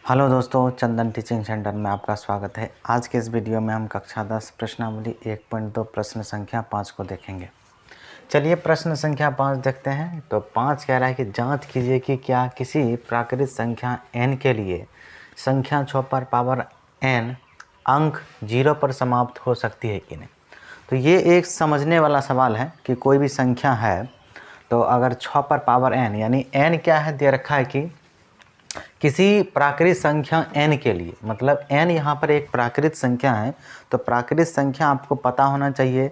Hello दोस्तों, चंदन teaching centre में आपका स्वागत है। आज के इस वीडियो में हम कक्षा 10 प्रश्नावली 1.2 प्रश्न संख्या 5 को देखेंगे। चलिए प्रश्न संख्या 5 देखते हैं। तो 5 कह रहा है कि जांच कीजिए कि क्या किसी प्राकृत संख्या n के लिए संख्या 6 पर पावर n अंक 0 पर समाप्त हो सकती है कि नहीं। तो ये एक समझने वाला सवाल है कि कोई भी संख्या है तो अगर 6 पर पावर n यानी n क्या है दे रखा है कि किसी प्राकृत संख्या n के लिए, मतलब n यहाँ पर एक प्राकृत संख्या है। तो प्राकृत संख्या आपको पता होना चाहिए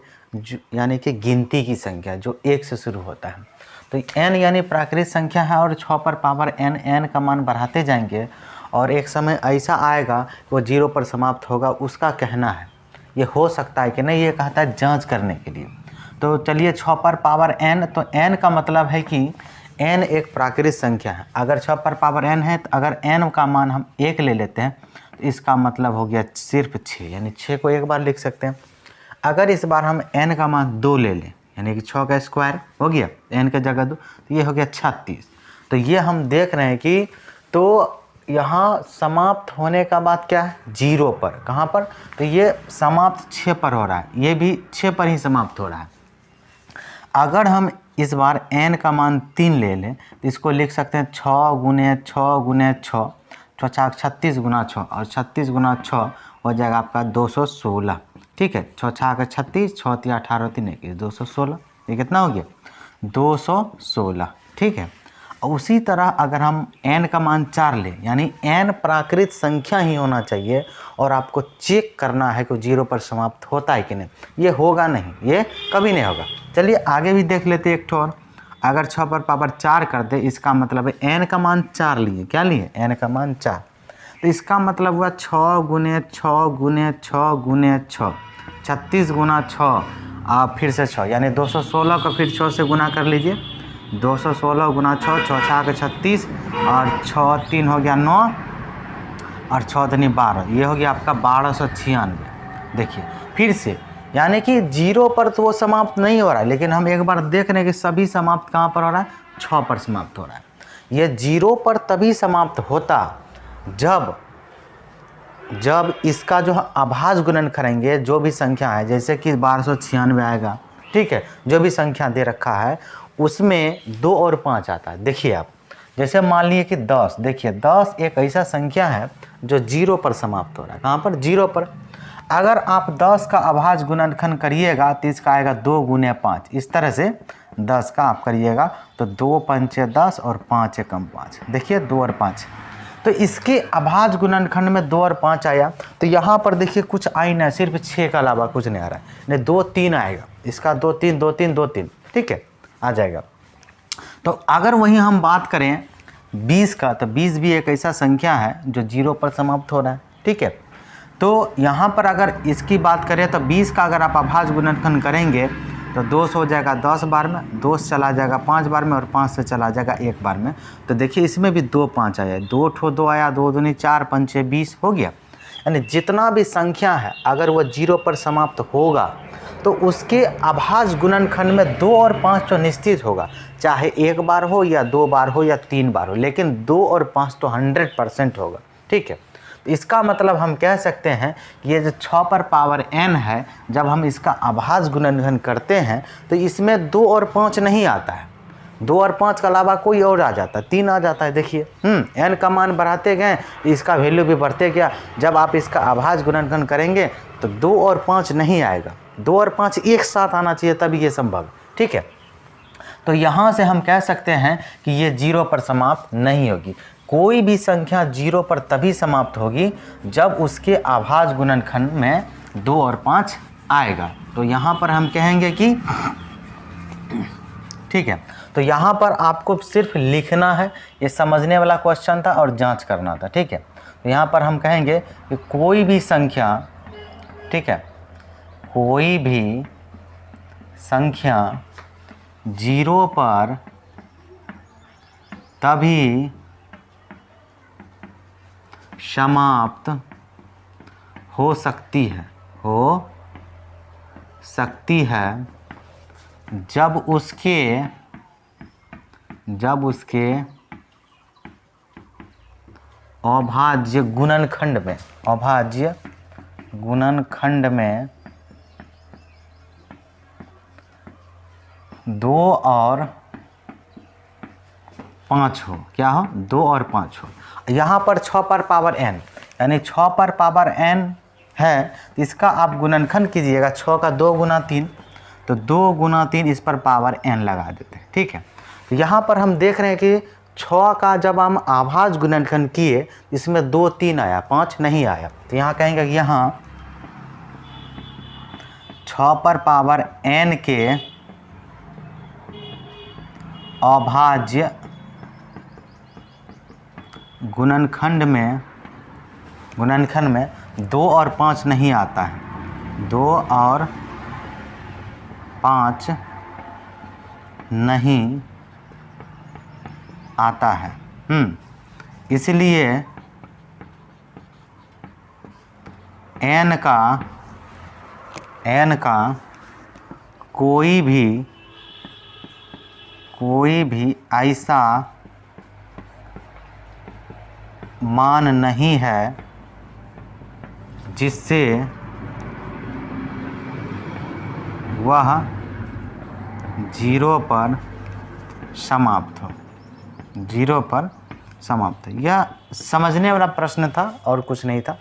यानी कि गिनती की संख्या जो 1 से शुरू होता है। तो n यानी प्राकृत संख्या है और 6 पर पावर n का मान बढ़ाते जाएंगे और एक समय ऐसा आएगा वो 0 पर समाप्त होगा, उसका कहना है। ये हो सकता है कि नहीं, ये कहता है जांच करने के लिए। तो चलिए 6 पर पावर n, तो n का मतलब है कि n एक प्राकृत संख्या है। अगर 6 पर पावर n है तो अगर n का मान हम 1 ले लेते हैं तो इसका मतलब हो गया सिर्फ 6, यानी 6 को एक बार लिख सकते हैं। अगर इस बार हम n का मान 2 ले लें यानी कि 6 का स्क्वायर हो गया, n के जगह 2, तो ये हो गया 36। तो ये हम देख रहे हैं कि तो यहाँ समाप्त होने का बाद क्या है 0 पर। कहाँ पर? तो ये समाप्त 6 पर हो रहा है, ये भी 6 पर ही समाप्त हो रहा है। अगर हम इस बार n का मान 3 ले लें तो इसको लिख सकते हैं 6 गुने 6 गुने 6, 36 गुना 6, और 36 गुना 6 हो जाएगा आपका 216। ठीक है, 6 छः 36, 6 3 18 3 21, 216। ये कितना हो गया 216। ठीक है, और उसी तरह अगर हम n का मान 4 लें यानी n प्राकृत संख्या ही होना चाहिए और आपको चेक करना है कि 0 पर समाप्त होता है कि नहीं। ये होगा नहीं, ये कभी नहीं होगा। चलिए आगे भी देख लेते एक ठो और। अगर 6 पर पावर 4 कर दे, इसका मतलब है n का मान 4 लिए। क्या लिए? n का मान 4। तो इसका मतलब हुआ 6 गुने 6 गुने 6 गुने 6, 36 गुना 6 फिर से 6 यानी 216 को फिर 6 से गुना कर लीजिए। 216 गुना 6, 6 छः 36 और 6 3 हो गया 9 और 6 दूनी 12, ये हो गया आपका 1296। देखिए फिर से, यानी कि 0 पर तो वो समाप्त नहीं हो रहा है, लेकिन हम एक बार देख रहे हैं कि सभी समाप्त कहाँ पर हो रहा है 6 पर समाप्त हो रहा है। ये 0 पर तभी समाप्त होता जब इसका जो अभाज्य गुणन करेंगे, जो भी संख्या है जैसे कि 1296 आएगा। ठीक है, जो भी संख्या दे रखा है उसमें 2 और 5 आता है। देखिए आप, जैसे मान लीजिए कि 10, देखिए 10 एक ऐसा संख्या है जो 0 पर समाप्त हो रहा है। कहाँ पर? 0 पर। अगर आप 10 का अभाज्य गुणनखंड करिएगा तो इसका आएगा 2 गुने 5। इस तरह से 10 का आप करिएगा तो 2 पंचे 10 और 5 एकम 5। देखिए 2 और 5, तो इसके अभाज्य गुणनखंड में 2 और 5 आया। तो यहाँ पर देखिए कुछ आई नहीं, सिर्फ 6 के अलावा कुछ नहीं आ रहा है। नहीं 2 3 आएगा, इसका 2 3 2 3 2 3, ठीक है, आ जाएगा। तो अगर वहीं हम बात करें 20 का, तो 20 भी एक ऐसा संख्या है जो 0 पर समाप्त हो रहा है। ठीक है, तो यहाँ पर अगर इसकी बात करें तो 20 का अगर आप अभाज्य गुणनखंड करेंगे तो 2 से हो जाएगा 10 बार में, 2 से चला जाएगा 5 बार में और 5 से चला जाएगा 1 बार में। तो देखिए इसमें भी 2 5 आया, 2 ठो 2 आया, 2 दूनी 4 पंचे 20 हो गया। यानी जितना भी संख्या है अगर वह 0 पर समाप्त होगा तो उसके अभाज्य गुणनखंड में 2 और 5 तो निश्चित होगा, चाहे 1 बार हो या 2 बार हो या 3 बार हो, लेकिन 2 और 5 तो 100% होगा। ठीक है, तो इसका मतलब हम कह सकते हैं कि ये जो 6 पर पावर n है, जब हम इसका अभाज्य गुणनखंड करते हैं तो इसमें 2 और 5 नहीं आता है। 2 और 5 के अलावा कोई और आ जाता है, 3 आ जाता है। देखिए n का मान बढ़ाते गए इसका वैल्यू भी बढ़ते गया। जब आप इसका अभाज्य गुणनखंड करेंगे तो 2 और 5 नहीं आएगा, 2 और 5 एक साथ आना चाहिए तभी ये संभव। ठीक है, तो यहाँ से हम कह सकते हैं कि ये 0 पर समाप्त नहीं होगी। कोई भी संख्या 0 पर तभी समाप्त होगी जब उसके अभाज्य गुणनखंड में 2 और 5 आएगा। तो यहाँ पर हम कहेंगे कि ठीक है, तो यहाँ पर आपको सिर्फ लिखना है, ये समझने वाला क्वेश्चन था और जांच करना था। ठीक है, तो यहाँ पर हम कहेंगे कि कोई भी संख्या, ठीक है, कोई भी संख्या 0 पर तभी समाप्त हो सकती है जब उसके अभाज्य गुणनखंड में, अभाज्य गुणनखंड में 2 और 5 हो, क्या हो, 2 और 5 हो। यहाँ पर 6 पर पावर n, यानी 6 पर पावर n है, तो इसका आप गुणनखंड कीजिएगा। 6 का 2 गुना 3, तो 2 गुना 3 इस पर पावर n लगा देते हैं, ठीक है। तो यहाँ पर हम देख रहे हैं कि 6 का जब हम आभाज्य गुणनखंड किए इसमें 2 3 आया, 5 नहीं आया। तो यहाँ कहेंगे कि यहाँ 6 पर पावर n के अभाज्य गुणनखंड में 2 और 5 नहीं आता है, 2 और 5 नहीं आता है। इसलिए n का कोई भी ऐसा मान नहीं है जिससे वह 0 पर समाप्त हो, 0 पर समाप्त हो। यह समझने वाला प्रश्न था और कुछ नहीं था।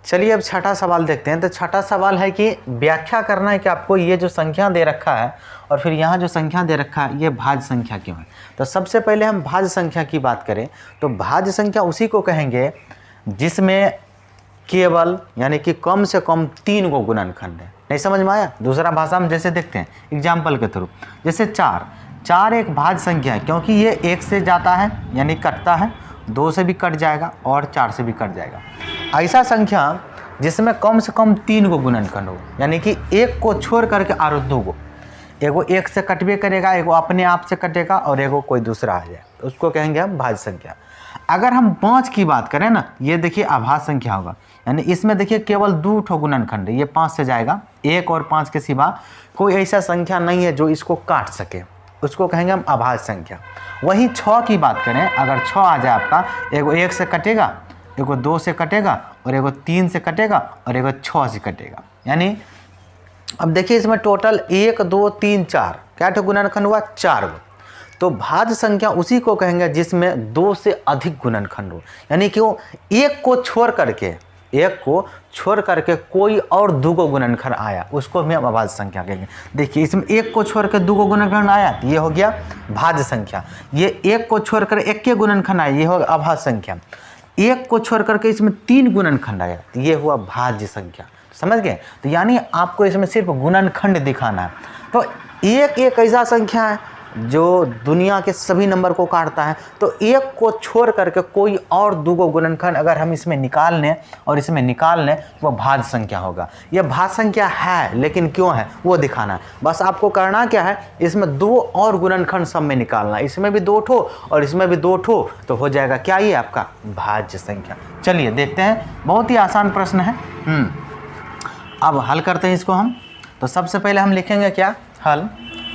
चलिए अब छठा सवाल देखते हैं। तो छठा सवाल है कि व्याख्या करना है कि आपको ये जो संख्या दे रखा है और फिर यहाँ जो संख्या दे रखा है ये भाज्य संख्या क्यों है। तो सबसे पहले हम भाज्य संख्या की बात करें तो भाज्य संख्या उसी को कहेंगे जिसमें केवल यानी कि कम से कम 3 को गुणनखंड है। नहीं समझ में आया? दूसरा भाषा में जैसे देखते हैं एग्जाम्पल के थ्रू, जैसे 4 एक भाज्य संख्या है क्योंकि ये 1 से जाता है यानी कटता है, 2 से भी कट जाएगा और 4 से भी कट जाएगा। ऐसा संख्या जिसमें कम से कम 3 को गुणनखंड हो, यानी कि 1 को छोड़ करके और 2 को, एगो 1 से कटबे करेगा, एगो अपने आप से कटेगा और एगो कोई दूसरा आ जाए, तो उसको कहेंगे हम भाज्य संख्या। अगर हम 5 की बात करें ना, ये देखिए अभाज्य संख्या होगा, यानी इसमें देखिए केवल 2 ठो गुणनखंड है, ये 5 से जाएगा, 1 और 5 के सिवा कोई ऐसा संख्या नहीं है जो इसको काट सके, उसको कहेंगे हम अभाज्य संख्या। वहीं 6 की बात करें, अगर 6 आ जाए आपका, एगो 1 से कटेगा, एगो 2 से कटेगा और एगो 3 से कटेगा और एगो 6 से कटेगा, यानी अब देखिए इसमें टोटल 1 2 3 4 क्या ठो गुणनखंड हुआ, 4 गो। तो भाज्य संख्या उसी को कहेंगे जिसमें 2 से अधिक गुणनखंड हो, यानी कि वो 1 को छोड़ करके कोई और 2 को गुणनखंड आया, उसको भी हम अभाज्य संख्या कहेंगे। देखिए इसमें 1 को छोड़ कर 2 को गुणनखंड आया तो ये हो गया भाज्य संख्या। ये 1 को छोड़कर 1 के गुणनखंड आया, ये हो गया अभाज्य संख्या। 1 को छोड़ करके इसमें 3 गुणनखंड आया तो ये हुआ भाज्य संख्या। समझ गए? तो यानी आपको इसमें सिर्फ गुणनखंड दिखाना है। तो एक ऐसा संख्या है जो दुनिया के सभी नंबर को काटता है, तो 1 को छोड़ करके कोई और 2 को गुणनखंड अगर हम इसमें निकाल लें और इसमें निकाल लें तो वह भाज्य संख्या होगा। यह भाज्य संख्या है, लेकिन क्यों है वो दिखाना है। बस आपको करना क्या है, इसमें 2 और गुणनखंड सब में निकालना, इसमें भी 2 ठो और इसमें भी 2 ठो, तो हो जाएगा क्या, ये आपका भाज्य संख्या। चलिए देखते हैं, बहुत ही आसान प्रश्न है। अब हल करते हैं इसको हम। तो सबसे पहले हम लिखेंगे क्या, हल।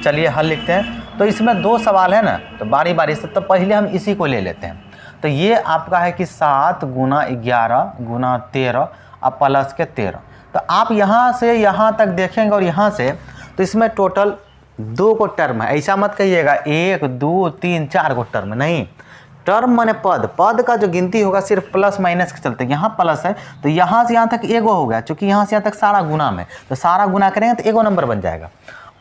चलिए हल लिखते हैं। तो इसमें 2 सवाल है ना, तो बारी बारी से, तो पहले हम इसी को ले लेते हैं। तो ये आपका है कि 7 गुना 11 गुना 13 और प्लस के 13। तो आप यहाँ से यहाँ तक देखेंगे और यहाँ से, तो इसमें टोटल 2 को टर्म है। ऐसा मत कहिएगा 1 2 3 4 को टर्म, नहीं, टर्म माने पद का जो गिनती होगा सिर्फ प्लस माइनस के चलते। यहाँ प्लस है तो यहाँ से यहाँ तक एगो हो गया, चूँकि यहाँ से यहाँ तक सारा गुना में, तो सारा गुना करेंगे तो एगो नंबर बन जाएगा,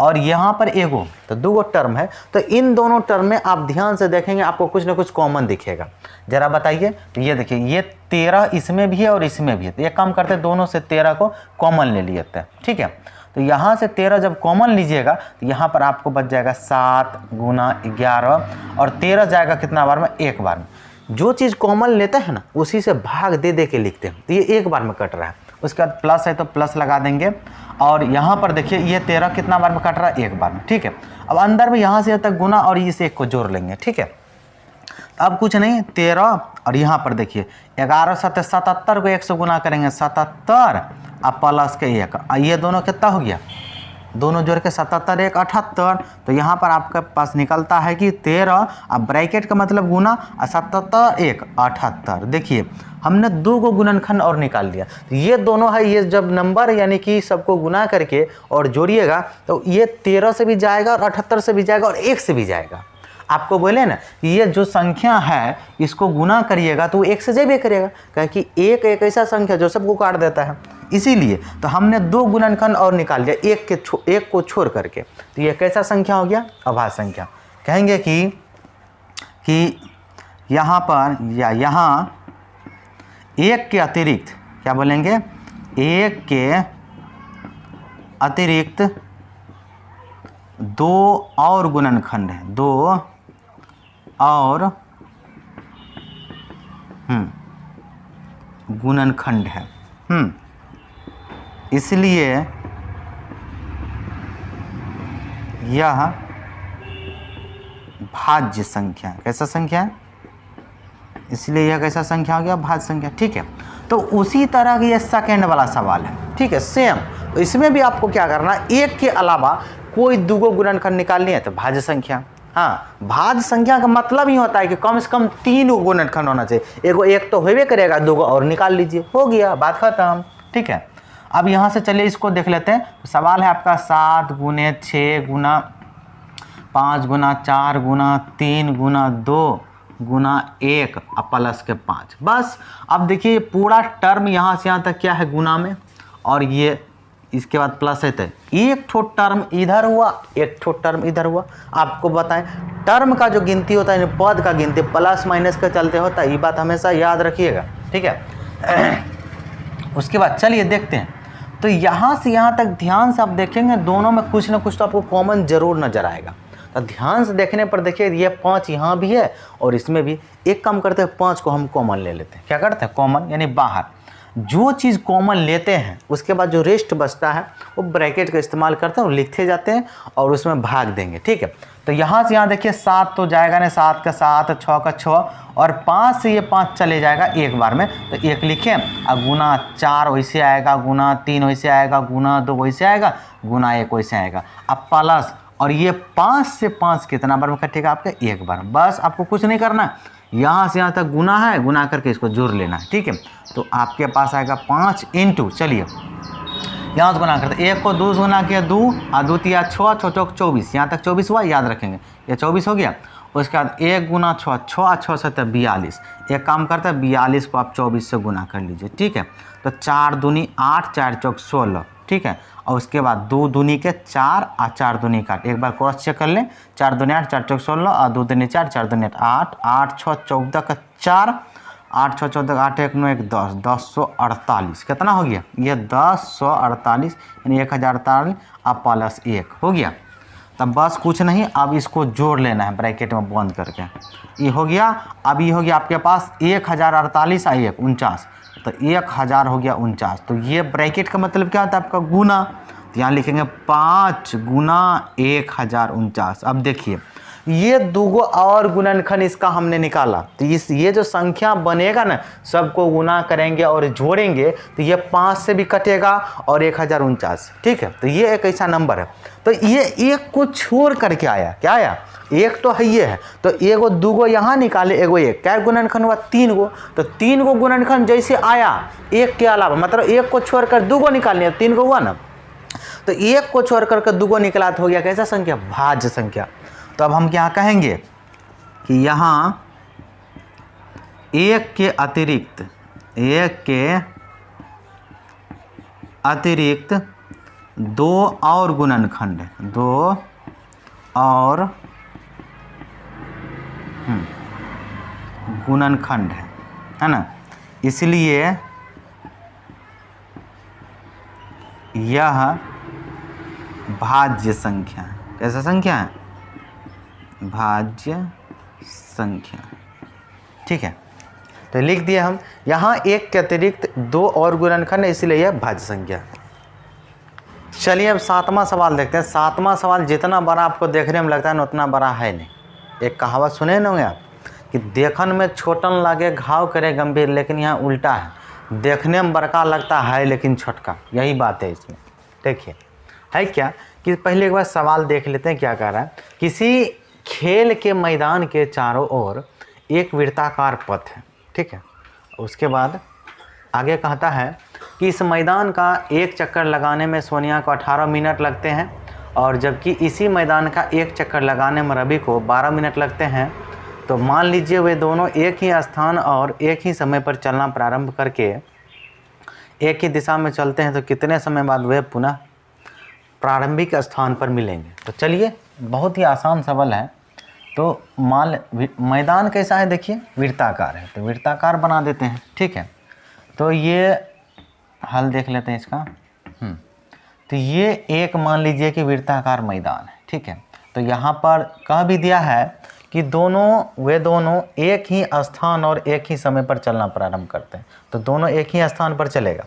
और यहाँ पर एगो, तो 2 गो टर्म है। तो इन दोनों टर्म में आप ध्यान से देखेंगे आपको कुछ ना कुछ कॉमन दिखेगा। जरा बताइए। तो ये देखिए ये 13 इसमें भी है और इसमें भी है, तो एक काम करते हैं दोनों से 13 को कॉमन ले लेते हैं, ठीक है। तो यहाँ से 13 जब कॉमन लीजिएगा तो यहाँ पर आपको बच जाएगा 7 गुना 11 और 13 जाएगा कितना बार में, एक बार में। जो चीज़ कॉमन लेते हैं ना उसी से भाग दे के लिखते हैं, तो ये एक बार में कट रहा है। उसके बाद प्लस है तो प्लस लगा देंगे, और यहाँ पर देखिए ये 13 कितना बार में कट रहा है, एक बार में, ठीक है। अब अंदर में यहाँ से तक गुना और इस एक को जोड़ लेंगे, ठीक है। अब कुछ नहीं, 13 और यहाँ पर देखिए 11 7 77 को 1 से गुना करेंगे 77 और प्लस के 1, ये दोनों कितना हो गया दोनों जोड़ के 77 एक 78। तो यहाँ पर आपके पास निकलता है कि 13, अब ब्रैकेट का मतलब गुना, 77 एक 78। देखिए हमने 2 को गुणनखंड और निकाल लिया। तो ये दोनों है, ये जब नंबर यानी कि सबको गुना करके और जोड़िएगा तो ये 13 से भी जाएगा और 78 से भी जाएगा और 1 से भी जाएगा। आपको बोले ना ये जो संख्या है इसको गुना करिएगा तो 1 से जब करेगा, क्योंकि एक ऐसा संख्या जो सबको काट देता है। इसीलिए तो हमने 2 गुणनखंड और निकाल लिया एक को छोड़ करके। तो ये कैसा संख्या हो गया? अभाज्य संख्या। कहेंगे कि यहाँ पर या यहाँ 1 के अतिरिक्त क्या बोलेंगे? 1 के अतिरिक्त 2 और गुणनखंड है, 2 और गुणनखंड है। इसलिए यह भाज्य संख्या। कैसा संख्या है? इसलिए यह कैसा संख्या हो गया? भाज्य संख्या। ठीक है, तो उसी तरह की ये सेकेंड वाला सवाल है। ठीक है, सेम। तो इसमें भी आपको क्या करना है? 1 के अलावा कोई 2 गुणनखंड निकालनी है तो भाज्य संख्या। हाँ, भाज्य संख्या का मतलब ही होता है कि कम से कम 3 गुणनखंड होना चाहिए। एक तो होबे करेगा, 2 और निकाल लीजिए, हो गया, बात खत्म। ठीक है, अब यहाँ से चलिए इसको देख लेते हैं। सवाल है आपका 7 गुने 6 गुना 5 गुना 4 गुना 3 गुना 2 गुना 1 प्लस के 5। बस अब देखिए पूरा टर्म यहाँ से यहाँ तक क्या है? गुना में, और ये इसके बाद प्लस है। तो एक ठो टर्म इधर हुआ, एक ठो टर्म इधर हुआ। आपको बताएं टर्म का जो गिनती होता है, पद का गिनती प्लस माइनस के चलते होता है, ये बात हमेशा याद रखिएगा। ठीक है, उसके बाद चलिए देखते हैं। तो यहाँ से यहाँ तक ध्यान से आप देखेंगे, दोनों में कुछ ना कुछ तो आपको कॉमन जरूर नजर आएगा। तो ध्यान से देखने पर देखिए ये 5 यहाँ भी है और इसमें भी। एक काम करते हैं, 5 को हम कॉमन ले लेते हैं। क्या करते हैं? कॉमन, यानी बाहर जो चीज़ कॉमन लेते हैं उसके बाद जो रेस्ट बचता है वो ब्रैकेट का इस्तेमाल करते हैं और लिखते जाते हैं और उसमें भाग देंगे। ठीक है, तो यहाँ से यहाँ देखिए 7 तो जाएगा नहीं, 7 का 7, 6 का 6 और 5 से ये 5 चले जाएगा एक बार में, तो 1 लिखें। अब गुना 4 वैसे आएगा, गुना 3 वैसे आएगा, गुना 2 वैसे आएगा, गुना 1 वैसे आएगा। अब प्लस, और ये 5 से 5 कितना बार में कटेगा? आपका एक बार। बस आपको कुछ नहीं करना है, यहाँ से यहाँ तक गुना है, गुना करके इसको जोड़ लेना है। ठीक है, तो आपके पास आएगा 5 इंटू, चलिए यहाँ से गुना करते, 1 को 2 गुना किया 2 और 2 तिया 6, 6 चौक 24, यहाँ तक 24 हुआ, याद रखेंगे ये 24 हो गया। उसके बाद 1 गुना 6, 6 और 6 से 42। एक काम करता है 42 को आप 24 से गुना कर लीजिए। ठीक है, तो 4 दूनी 8, 4 चौक 16। ठीक है, और उसके बाद 2 दूनी के 4 और 4 दूनी का 8। एक बार क्रॉस चेक कर लें, 4 दूनी 8, 4 चौक 16 और 2 दूनी 4, 4 दूनी 8, 8 6 14 का 4, 8 6 14 8 1 9 1 10, 1048। कितना हो गया? ये 1048 यानी 1048 अब प्लस 1 हो गया। तब बस कुछ नहीं, अब इसको जोड़ लेना है ब्रैकेट में बंद करके। ये हो गया। अब ये हो गया आपके पास 1048 और 1 49, तो 1000 हो गया 49। तो ये ब्रैकेट का मतलब क्या होता है? आपका गुना। तो यहाँ लिखेंगे 5 गुना 1049। अब देखिए ये 2 और गुणनखंड इसका हमने निकाला, तो ये जो संख्या बनेगा ना, सबको गुना करेंगे और जोड़ेंगे तो ये 5 से भी कटेगा और 1049। ठीक है, तो ये एक ऐसा नंबर है। तो ये 1 को छोड़ करके आया, क्या आया? 1 तो है, ये है, तो 1 2 यहाँ निकाले, 1 क्या गुणनखंड हुआ? 3 गो। तो 3 गो गुणनखंड जैसे आया 1 के अलावा, मतलब 1 को छोड़कर 2 निकालने, 3 गो हुआ ना, तो 1 को छोड़ करके 2 निकला तो हो गया कैसा संख्या? भाज्य संख्या। तो अब हम क्या कहेंगे कि यहाँ 1 के अतिरिक्त 2 और गुणनखंड है, 2 और गुणनखंड है ना, इसलिए यह भाज्य संख्या है। कैसा संख्या है? भाज्य संख्या। ठीक है, तो लिख दिया हम यहाँ 1 के अतिरिक्त 2 और गुणनखंड है, इसलिए यह भाज्य संख्या है। चलिए अब 7वां सवाल देखते हैं। 7वां सवाल जितना बड़ा आपको देखने में लगता है ना उतना बड़ा है नहीं। एक कहावत सुने ना होंगे आप कि देखन में छोटन लगे घाव करे गंभीर, लेकिन यहाँ उल्टा है, देखने में बड़का लगता है लेकिन छोटका। यही बात है इसमें। देखिए है क्या कि पहले एक बार सवाल देख लेते हैं क्या कह रहा है। किसी खेल के मैदान के चारों ओर एक वृत्ताकार पथ है, ठीक है। उसके बाद आगे कहता है कि इस मैदान का एक चक्कर लगाने में सोनिया को 18 मिनट लगते हैं और जबकि इसी मैदान का एक चक्कर लगाने में रवि को 12 मिनट लगते हैं। तो मान लीजिए वे दोनों एक ही स्थान और एक ही समय पर चलना प्रारंभ करके एक ही दिशा में चलते हैं तो कितने समय बाद वे पुनः प्रारंभिक स्थान पर मिलेंगे। तो चलिए, बहुत ही आसान सवाल है। तो मैदान कैसा है, देखिए वृत्ताकार है, तो वृत्ताकार बना देते हैं, ठीक है। तो ये हल देख लेते हैं इसका। तो ये एक मान लीजिए कि वृत्ताकार मैदान है, ठीक है। तो यहाँ पर कह भी दिया है कि वे दोनों एक ही स्थान और एक ही समय पर चलना प्रारंभ करते हैं, तो दोनों एक ही स्थान पर चलेगा।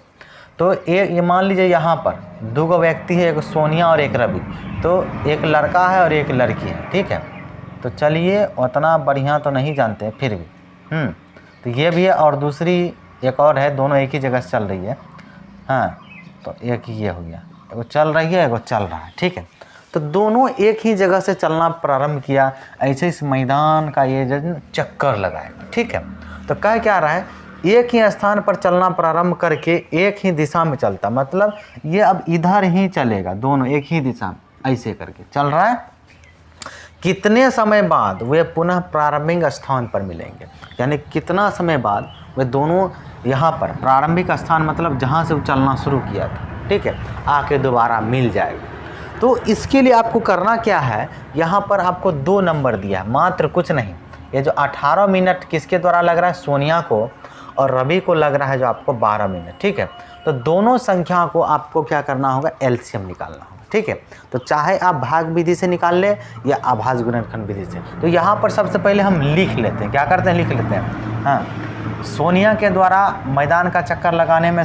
तो ये मान लीजिए यहाँ पर दो व्यक्ति है, एक सोनिया और एक रवि, तो एक लड़का है और एक लड़की है, ठीक है। तो चलिए, उतना बढ़िया तो नहीं जानते फिर भी तो ये भी है और दूसरी एक और है, दोनों एक ही जगह से चल रही है। हाँ, तो एक ये हो गया, एगो चल रही है एगो चल रहा है, ठीक है। तो दोनों एक ही जगह से चलना प्रारंभ किया, ऐसे इस मैदान का ये जो चक्कर लगाएगा, ठीक है। तो कह क्या रहा है, एक ही स्थान पर चलना प्रारंभ करके एक ही दिशा में चलता, मतलब ये अब इधर ही चलेगा, दोनों एक ही दिशा में ऐसे करके चल रहा है। कितने समय बाद वे पुनः प्रारंभिक स्थान पर मिलेंगे, यानी कितना समय बाद वे दोनों यहाँ पर प्रारंभिक स्थान, मतलब जहाँ से वो चलना शुरू किया था, ठीक है, आके दोबारा मिल जाएगा। तो इसके लिए आपको करना क्या है, यहाँ पर आपको 2 नंबर दिया है, मात्र कुछ नहीं। ये जो 18 मिनट किसके द्वारा लग रहा है, सोनिया को, और रवि को लग रहा है जो आपको 12 मिनट, ठीक है। तो दोनों संख्या को आपको क्या करना होगा, एलसीएम निकालना होगा, ठीक है। तो चाहे आप भाग विधि से निकाल ले या अभाज्य गुणनखंड विधि से। तो यहाँ पर सबसे पहले हम लिख लेते हैं, क्या करते हैं, लिख लेते हैं। हाँ, सोनिया के द्वारा मैदान का चक्कर लगाने में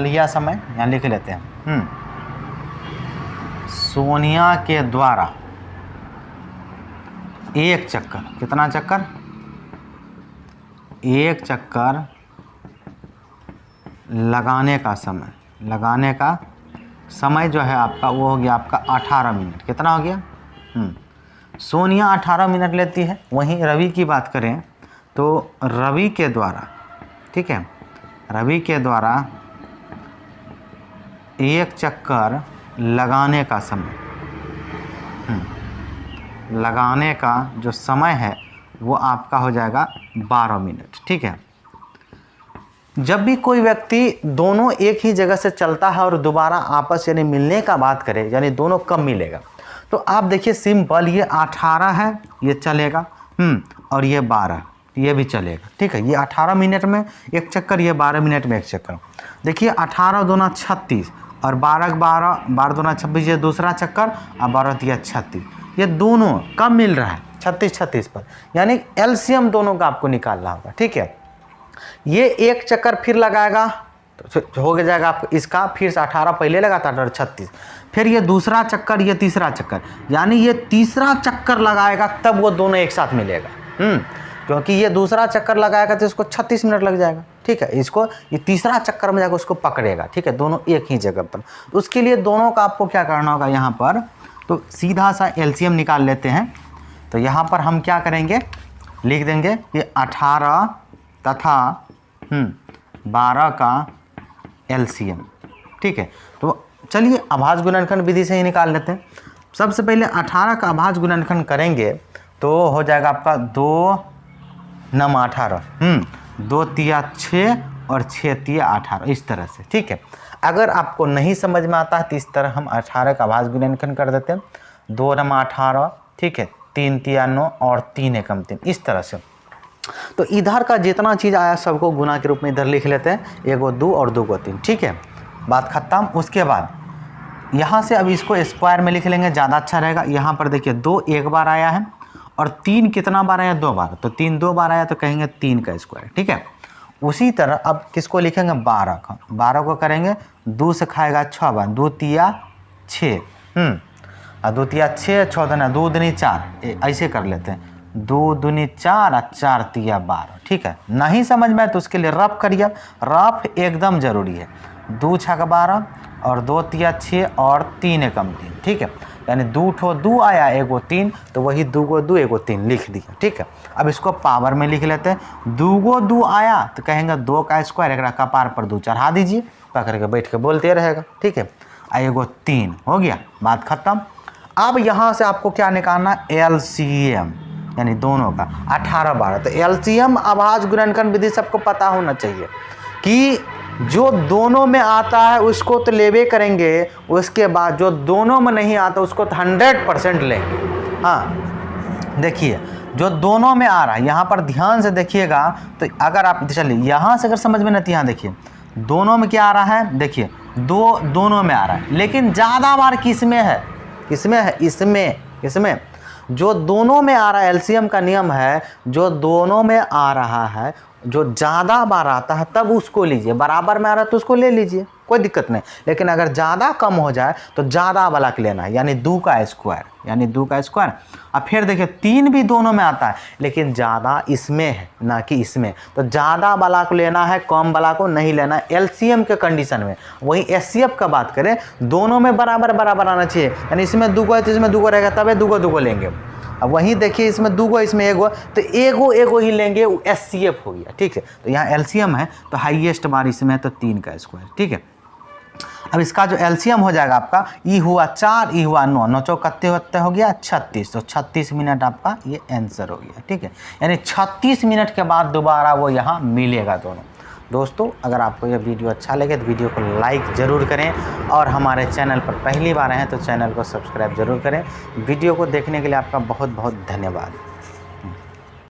लिया समय, यहाँ लिख लेते हैं। सोनिया के द्वारा एक चक्कर, कितना चक्कर, एक चक्कर लगाने का समय जो है आपका वो हो गया आपका 18 मिनट। कितना हो गया, सोनिया 18 मिनट लेती है। वहीं रवि की बात करें तो रवि के द्वारा, ठीक है, रवि के द्वारा एक चक्कर लगाने का समय, लगाने का जो समय है वो आपका हो जाएगा 12 मिनट, ठीक है। जब भी कोई व्यक्ति दोनों एक ही जगह से चलता है और दोबारा आपस यानी मिलने का बात करे, यानी दोनों कब मिलेगा, तो आप देखिए सिंपल, ये 18 है, ये चलेगा, और ये 12, ये भी चलेगा, ठीक है। ये 18 मिनट में एक चक्कर, ये 12 मिनट में एक चक्कर। देखिए 18 दूना 36 और 12 दूना 26, ये दूसरा चक्कर, और 12 दिया 36, ये दोनों कब मिल रहा है, 36 पर, यानी एलसीएम दोनों का आपको निकालना होगा, ठीक है। ये एक चक्कर फिर लगाएगा तो हो जाएगा आप इसका, फिर से 18 पहले लगा था और 36, फिर ये दूसरा चक्कर, ये तीसरा चक्कर, यानी ये तीसरा चक्कर लगाएगा तब वो दोनों एक साथ मिलेगा। क्योंकि ये दूसरा चक्कर लगाएगा तो इसको 36 मिनट लग जाएगा, ठीक है। इसको ये तीसरा चक्कर में जाकर उसको पकड़ेगा, ठीक है, दोनों एक ही जगह पर। तो उसके लिए दोनों का आपको क्या करना होगा यहाँ पर, तो सीधा सा एलसीएम निकाल लेते हैं। तो यहाँ पर हम क्या करेंगे, लिख देंगे कि 18 तथा 12 का एलसीएम, ठीक है। तो चलिए अभाज्य गुणनखंड विधि से ही निकाल लेते हैं। सबसे पहले 18 का अभाज्य गुणनखंड करेंगे तो हो जाएगा आपका 2 9 18, 2 तिया 6 और 6 तिया 18, इस तरह से, ठीक है। अगर आपको नहीं समझ में आता है तो इस तरह हम 18 का अभाज्य गुणनखंड कर देते हैं, 2 9 18, ठीक है, 3 तिया 9 और 3 एकम 3, इस तरह से। तो इधर का जितना चीज़ आया सबको गुना के रूप में इधर लिख लेते हैं, 1 को 2 और 2 को 3, ठीक है, बात खत्म। उसके बाद यहाँ से अब इसको स्क्वायर में लिख लेंगे, ज़्यादा अच्छा रहेगा। यहाँ पर देखिए 2 एक बार आया है और 3 कितना बार आया, 2 बार, तो 3 2 बार आया तो कहेंगे 3 का स्क्वायर, ठीक है। उसी तरह अब किसको लिखेंगे, 12 का, 12 को करेंगे 2 से खाएगा 6 बार, 2 तिया 6, और 2 तिया 6, 6 दूना 2 दूनी 4, ऐसे कर लेते हैं, 2 दूनी 4 और 4 तिया 12, ठीक है। नहीं समझ में तो उसके लिए रफ करिए, रफ एकदम जरूरी है। 2 6 12 और 2 तिया 6 और 3 एकम 3, ठीक है। यानी 2 ठो 2 आया, एगो 3, तो वही 2 गो 2 एगो 3 लिख दिया, ठीक है। अब इसको पावर में लिख लेते हैं। 2 गो 2 आया तो कहेंगे 2 का स्क्वायर, एक कपार पर 2 चढ़ा दीजिए, पकड़ के बैठ के बोलते रहेगा, ठीक है। एगो 3 हो गया, बात खत्म। अब यहाँ से आपको क्या निकालना, LCM, यानी दोनों का 18 12। तो LCM अभाज्य गुणनखंड विधि सबको पता होना चाहिए कि जो दोनों में आता है उसको तो लेवे करेंगे, उसके बाद जो दोनों में नहीं आता उसको तो 100% लेंगे। हाँ देखिए, जो दोनों में आ रहा है यहाँ पर ध्यान से देखिएगा, तो अगर आप चलिए यहाँ से अगर समझ में नहीं, यहाँ देखिए दोनों में क्या आ रहा है, देखिए दोनों में आ रहा है, लेकिन ज़्यादा बार किस में है, किसमें है, इसमें जो दोनों में आ रहा है। LCM का नियम है, जो दोनों में आ रहा है, जो ज़्यादा बार आता है तब उसको लीजिए, बराबर में आ रहा है तो उसको ले लीजिए, कोई दिक्कत नहीं। लेकिन अगर ज़्यादा कम हो जाए तो ज़्यादा वाला के लेना है, यानी 2 का स्क्वायर, यानी 2 का स्क्वायर। अब फिर देखिए 3 भी दोनों में आता है, लेकिन ज़्यादा इसमें है ना कि इसमें, तो ज़्यादा वाला को लेना है, कम वाला को नहीं लेना है LCM के कंडीशन में। वहीं SCF का बात करें, दोनों में बराबर बराबर आना चाहिए, यानी इसमें 2 गो है तो इसमें 2 गो रहेगा, तब 2 गो लेंगे। अब वहीं देखिए इसमें 2 गो, इसमें एगो, तो एगो ही लेंगे, वो SCF हो गया, ठीक है। तो यहाँ LCM है तो हाईएस्ट बार इसमें है तो 3 का स्क्वायर, ठीक है। अब इसका जो LCM हो जाएगा आपका, ई हुआ 4, ई हुआ 9, 9 चौक कत्ते हो गया 36, तो 36 मिनट आपका ये आंसर हो गया, ठीक है। यानी 36 मिनट के बाद दोबारा वो यहाँ मिलेगा दोनों। दोस्तों अगर आपको यह वीडियो अच्छा लगे तो वीडियो को लाइक ज़रूर करें, और हमारे चैनल पर पहली बार आए हैं तो चैनल को सब्सक्राइब ज़रूर करें। वीडियो को देखने के लिए आपका बहुत बहुत धन्यवाद।